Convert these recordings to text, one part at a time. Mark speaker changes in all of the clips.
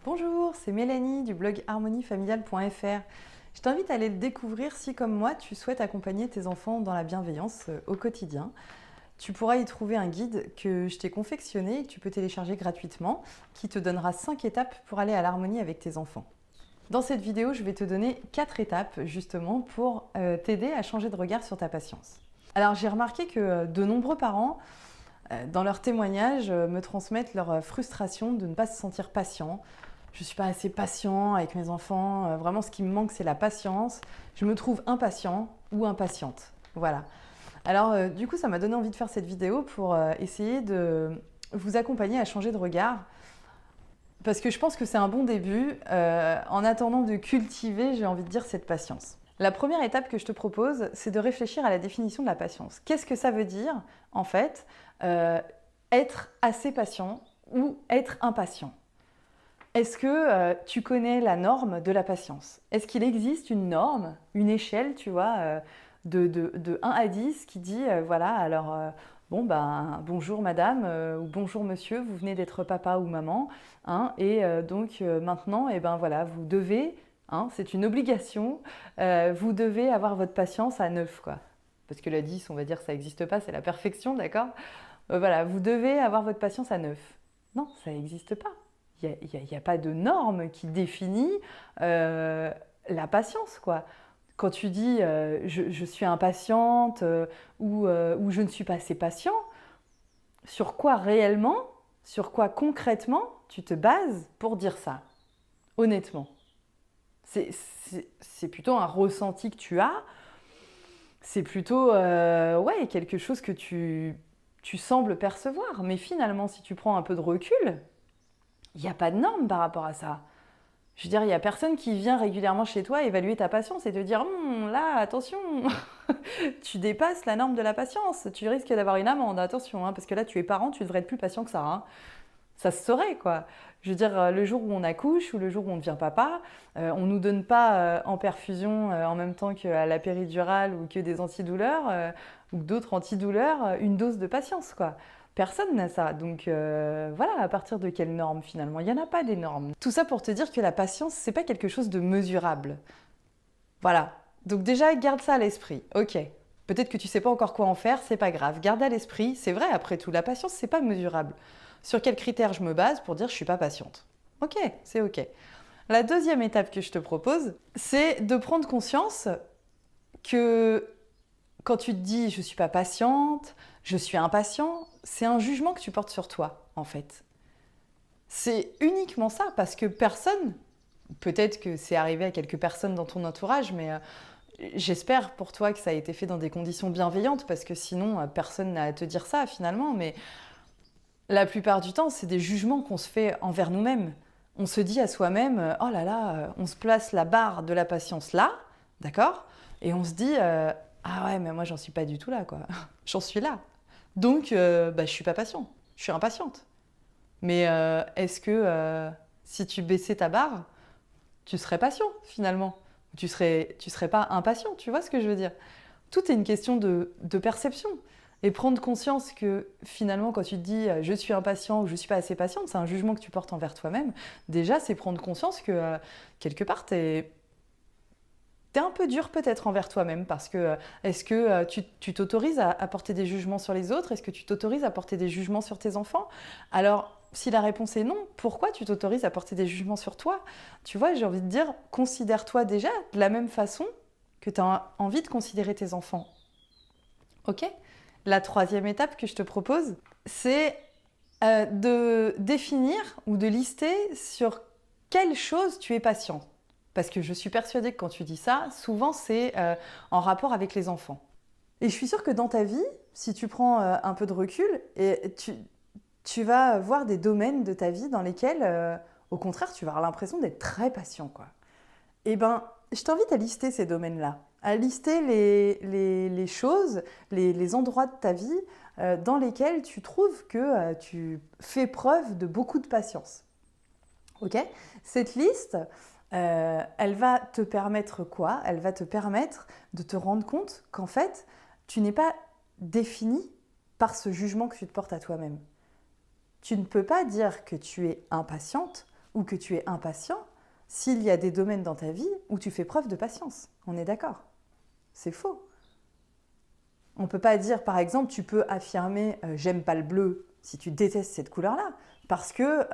Speaker 1: Bonjour, c'est Mélanie du blog harmoniefamiliale.fr. Je t'invite à aller le découvrir si, comme moi, tu souhaites accompagner tes enfants dans la bienveillance au quotidien. Tu pourras y trouver un guide que je t'ai confectionné et que tu peux télécharger gratuitement, qui te donnera 5 étapes pour aller à l'harmonie avec tes enfants. Dans cette vidéo, je vais te donner 4 étapes justement pour t'aider à changer de regard sur ta patience. Alors j'ai remarqué que de nombreux parents, dans leurs témoignages, me transmettent leur frustration de ne pas se sentir patient. Je ne suis pas assez patient avec mes enfants. Vraiment, ce qui me manque, c'est la patience. Je me trouve impatient ou impatiente. Voilà. Alors, du coup, ça m'a donné envie de faire cette vidéo pour essayer de vous accompagner à changer de regard. Parce que je pense que c'est un bon début en attendant de cultiver, j'ai envie de dire, cette patience. La première étape que je te propose, c'est de réfléchir à la définition de la patience. Qu'est-ce que ça veut dire, en fait, être assez patient ou être impatient? Est-ce que tu connais la norme de la patience? Est-ce qu'il existe une norme, une échelle, tu vois, de 1 à 10 qui dit, voilà, alors, bon, ben, bonjour madame ou bonjour monsieur, vous venez d'être papa ou maman, hein, et donc maintenant, et ben voilà, vous devez, hein, c'est une obligation, vous devez avoir votre patience à 9, quoi. Parce que la 10, on va dire, ça n'existe pas, c'est la perfection, d'accord? Voilà, vous devez avoir votre patience à 9. Non, ça n'existe pas. Il n'y a pas de norme qui définit la patience, quoi. Quand tu dis je suis impatiente ou je ne suis pas assez patient, sur quoi réellement, sur quoi concrètement tu te bases pour dire ça? Honnêtement. C'est plutôt un ressenti que tu as, c'est plutôt ouais, quelque chose que tu sembles percevoir. Mais finalement, si tu prends un peu de recul, il n'y a pas de norme par rapport à ça. Je veux dire, il n'y a personne qui vient régulièrement chez toi évaluer ta patience et te dire là, attention, tu dépasses la norme de la patience, tu risques d'avoir une amende, attention, hein, parce que là, tu es parent, tu devrais être plus patient que ça. Hein. Ça se saurait, quoi. Je veux dire, le jour où on accouche ou le jour où on devient papa, on ne nous donne pas en perfusion en même temps qu'à la péridurale ou que des antidouleurs ou d'autres antidouleurs, une dose de patience, quoi. Personne n'a ça. Donc voilà, à partir de quelles normes finalement? Il n'y en a pas des normes. Tout ça pour te dire que la patience, c'est pas quelque chose de mesurable. Voilà. Donc déjà, garde ça à l'esprit. Ok. Peut-être que tu sais pas encore quoi en faire, c'est pas grave. Garde à l'esprit, c'est vrai après tout, la patience, c'est pas mesurable. Sur quels critères je me base pour dire je suis pas patiente? Ok, c'est ok. La deuxième étape que je te propose, c'est de prendre conscience que quand tu te dis je suis pas patiente, je suis impatient, c'est un jugement que tu portes sur toi, en fait. C'est uniquement ça, parce que personne, peut-être que c'est arrivé à quelques personnes dans ton entourage, mais j'espère pour toi que ça a été fait dans des conditions bienveillantes, parce que sinon, personne n'a à te dire ça finalement, mais la plupart du temps, c'est des jugements qu'on se fait envers nous-mêmes. On se dit à soi-même, oh là là, on se place la barre de la patience là, d'accord? Et on se dit, ah ouais, mais moi j'en suis pas du tout là, quoi. J'en suis là. Donc, bah, je suis pas patient, je suis impatiente. Mais est-ce que si tu baissais ta barre, tu serais patient finalement? Tu serais pas impatient, tu vois ce que je veux dire? Tout est une question de perception. Et prendre conscience que finalement, quand tu te dis je suis impatient ou je suis pas assez patiente, c'est un jugement que tu portes envers toi-même. Déjà, c'est prendre conscience que quelque part, t'es un peu dur peut-être envers toi-même parce que est-ce que tu t'autorises à porter des jugements sur les autres? Est-ce que tu t'autorises à porter des jugements sur tes enfants? Alors, si la réponse est non, pourquoi tu t'autorises à porter des jugements sur toi? Tu vois, j'ai envie de dire, considère-toi déjà de la même façon que tu as envie de considérer tes enfants. Ok? La troisième étape que je te propose, c'est de définir ou de lister sur quelle chose tu es patient. Parce que je suis persuadée que quand tu dis ça, souvent c'est en rapport avec les enfants. Et je suis sûre que dans ta vie, si tu prends un peu de recul, tu vas voir des domaines de ta vie dans lesquels, au contraire, tu vas avoir l'impression d'être très patient, quoi. Eh ben, je t'invite à lister ces domaines-là, à lister les choses, les endroits de ta vie dans lesquels tu trouves que tu fais preuve de beaucoup de patience. Ok? Cette liste, elle va te permettre quoi? Elle va te permettre de te rendre compte qu'en fait, tu n'es pas défini par ce jugement que tu te portes à toi-même. Tu ne peux pas dire que tu es impatiente ou que tu es impatient s'il y a des domaines dans ta vie où tu fais preuve de patience. On est d'accord? C'est faux. On ne peut pas dire, par exemple, tu peux affirmer j'aime pas le bleu si tu détestes cette couleur-là. Parce que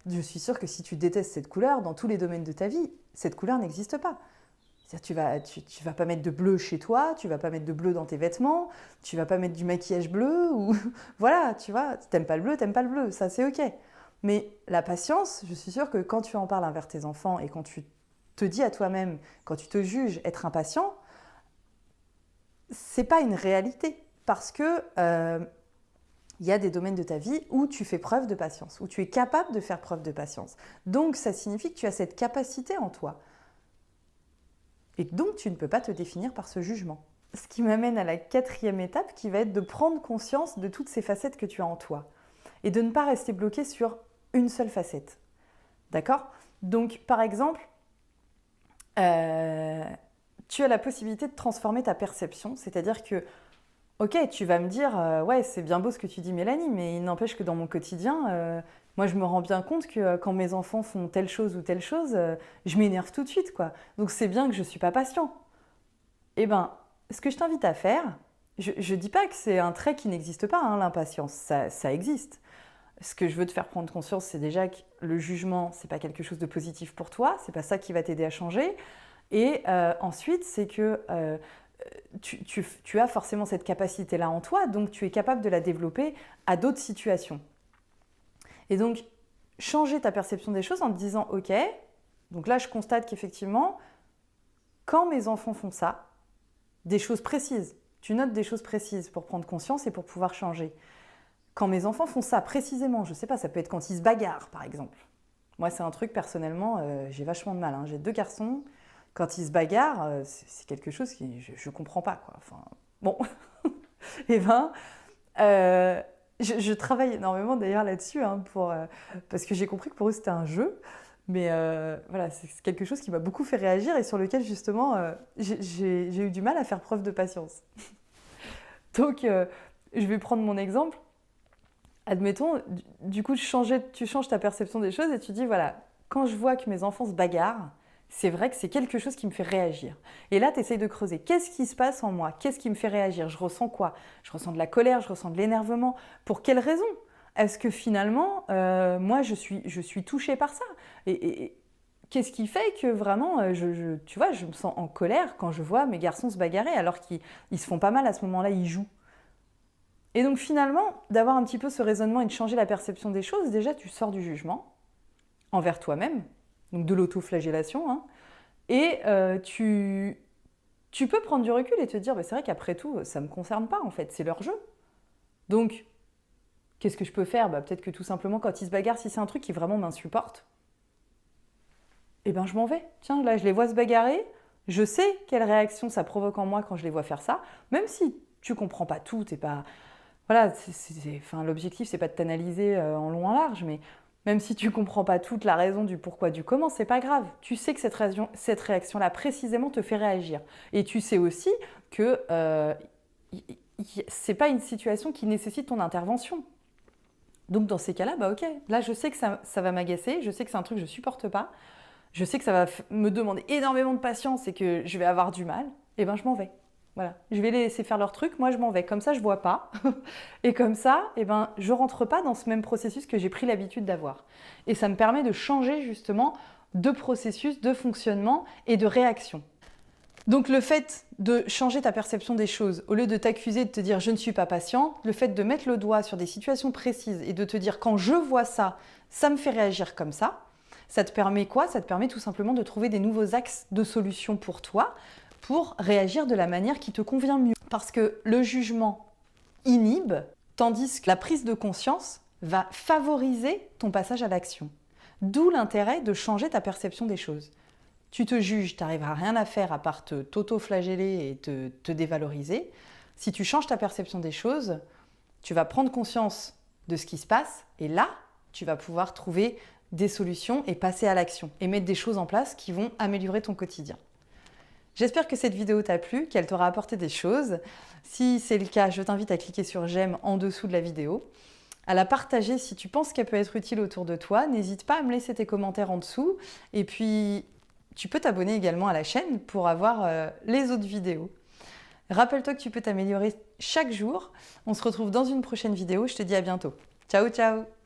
Speaker 1: je suis sûre que si tu détestes cette couleur, dans tous les domaines de ta vie, cette couleur n'existe pas. C'est-à-dire, tu vas pas mettre de bleu chez toi, tu vas pas mettre de bleu dans tes vêtements, tu vas pas mettre du maquillage bleu, ou voilà, tu vois, t'aimes pas le bleu, ça c'est ok. Mais la patience, je suis sûre que quand tu en parles envers tes enfants et quand tu te dis à toi-même, quand tu te juges être impatient, c'est pas une réalité. Parce que il y a des domaines de ta vie où tu fais preuve de patience, où tu es capable de faire preuve de patience. Donc ça signifie que tu as cette capacité en toi. Et donc, tu ne peux pas te définir par ce jugement. Ce qui m'amène à la 4e étape qui va être de prendre conscience de toutes ces facettes que tu as en toi. Et de ne pas rester bloqué sur une seule facette. D'accord? Donc, par exemple, tu as la possibilité de transformer ta perception. C'est-à-dire que, ok, tu vas me dire, ouais, c'est bien beau ce que tu dis Mélanie, mais il n'empêche que dans mon quotidien, moi, je me rends bien compte que quand mes enfants font telle chose ou telle chose, je m'énerve tout de suite, quoi. Donc, c'est bien que je ne suis pas patient. Eh bien, ce que je t'invite à faire, je ne dis pas que c'est un trait qui n'existe pas, hein, l'impatience, ça existe. Ce que je veux te faire prendre conscience, c'est déjà que le jugement, ce n'est pas quelque chose de positif pour toi, ce n'est pas ça qui va t'aider à changer. Et ensuite, c'est que tu as forcément cette capacité-là en toi, donc tu es capable de la développer à d'autres situations. Et donc, changer ta perception des choses en te disant « Ok, donc là, je constate qu'effectivement, quand mes enfants font ça, des choses précises, tu notes des choses précises pour prendre conscience et pour pouvoir changer. Quand mes enfants font ça précisément, je ne sais pas, ça peut être quand ils se bagarrent, par exemple. Moi, c'est un truc, personnellement, j'ai vachement de mal. Hein. J'ai 2 garçons, quand ils se bagarrent, c'est quelque chose que je ne comprends pas, quoi. Enfin, bon, et ben... je travaille énormément d'ailleurs là-dessus, hein, parce que j'ai compris que pour eux c'était un jeu, mais voilà, c'est quelque chose qui m'a beaucoup fait réagir et sur lequel justement j'ai eu du mal à faire preuve de patience. Donc je vais prendre mon exemple. Admettons, du coup tu changes ta perception des choses et tu dis voilà, quand je vois que mes enfants se bagarrent, c'est vrai que c'est quelque chose qui me fait réagir. Et là, tu essayes de creuser. Qu'est-ce qui se passe en moi? Qu'est-ce qui me fait réagir? Je ressens quoi? Je ressens de la colère, je ressens de l'énervement. Pour quelle raison? Est-ce que finalement, moi, je suis touchée par ça? Et qu'est-ce qui fait que vraiment, tu vois, je me sens en colère quand je vois mes garçons se bagarrer alors qu'ils se font pas mal à ce moment-là, ils jouent. Et donc finalement, d'avoir un petit peu ce raisonnement et de changer la perception des choses, déjà, tu sors du jugement envers toi-même. Donc de l'autoflagellation, hein. Et tu peux prendre du recul et te dire, bah, c'est vrai qu'après tout, ça ne me concerne pas en fait, c'est leur jeu. Donc, qu'est-ce que je peux faire? Bah, peut-être que tout simplement, quand ils se bagarrent, si c'est un truc qui vraiment m'insupporte, eh ben je m'en vais. Tiens, là, je les vois se bagarrer, je sais quelle réaction ça provoque en moi quand je les vois faire ça, même si tu comprends pas tout, t'es pas... Voilà, enfin, l'objectif, c'est pas de t'analyser en long en large, mais... Même si tu ne comprends pas toute la raison du pourquoi, du comment, c'est pas grave. Tu sais que cette réaction-là, précisément, te fait réagir. Et tu sais aussi que c'est pas une situation qui nécessite ton intervention. Donc, dans ces cas-là, bah ok, là, je sais que ça va m'agacer, je sais que c'est un truc que je supporte pas, je sais que ça va me demander énormément de patience et que je vais avoir du mal, et ben je m'en vais. Voilà, je vais les laisser faire leur truc, moi je m'en vais. Comme ça, je vois pas. Et comme ça, eh ben, je rentre pas dans ce même processus que j'ai pris l'habitude d'avoir. Et ça me permet de changer justement de processus, de fonctionnement et de réaction. Donc le fait de changer ta perception des choses, au lieu de t'accuser de te dire je ne suis pas patient, le fait de mettre le doigt sur des situations précises et de te dire quand je vois ça, ça me fait réagir comme ça te permet quoi? Ça te permet tout simplement de trouver des nouveaux axes de solution pour toi, pour réagir de la manière qui te convient mieux. Parce que le jugement inhibe, tandis que la prise de conscience va favoriser ton passage à l'action. D'où l'intérêt de changer ta perception des choses. Tu te juges, tu n'arriveras à rien à faire à part t'auto-flageller et te dévaloriser. Si tu changes ta perception des choses, tu vas prendre conscience de ce qui se passe et là, tu vas pouvoir trouver des solutions et passer à l'action et mettre des choses en place qui vont améliorer ton quotidien. J'espère que cette vidéo t'a plu, qu'elle t'aura apporté des choses. Si c'est le cas, je t'invite à cliquer sur j'aime en dessous de la vidéo. à la partager si tu penses qu'elle peut être utile autour de toi. N'hésite pas à me laisser tes commentaires en dessous. Et puis, tu peux t'abonner également à la chaîne pour avoir les autres vidéos. Rappelle-toi que tu peux t'améliorer chaque jour. On se retrouve dans une prochaine vidéo. Je te dis à bientôt. Ciao, ciao!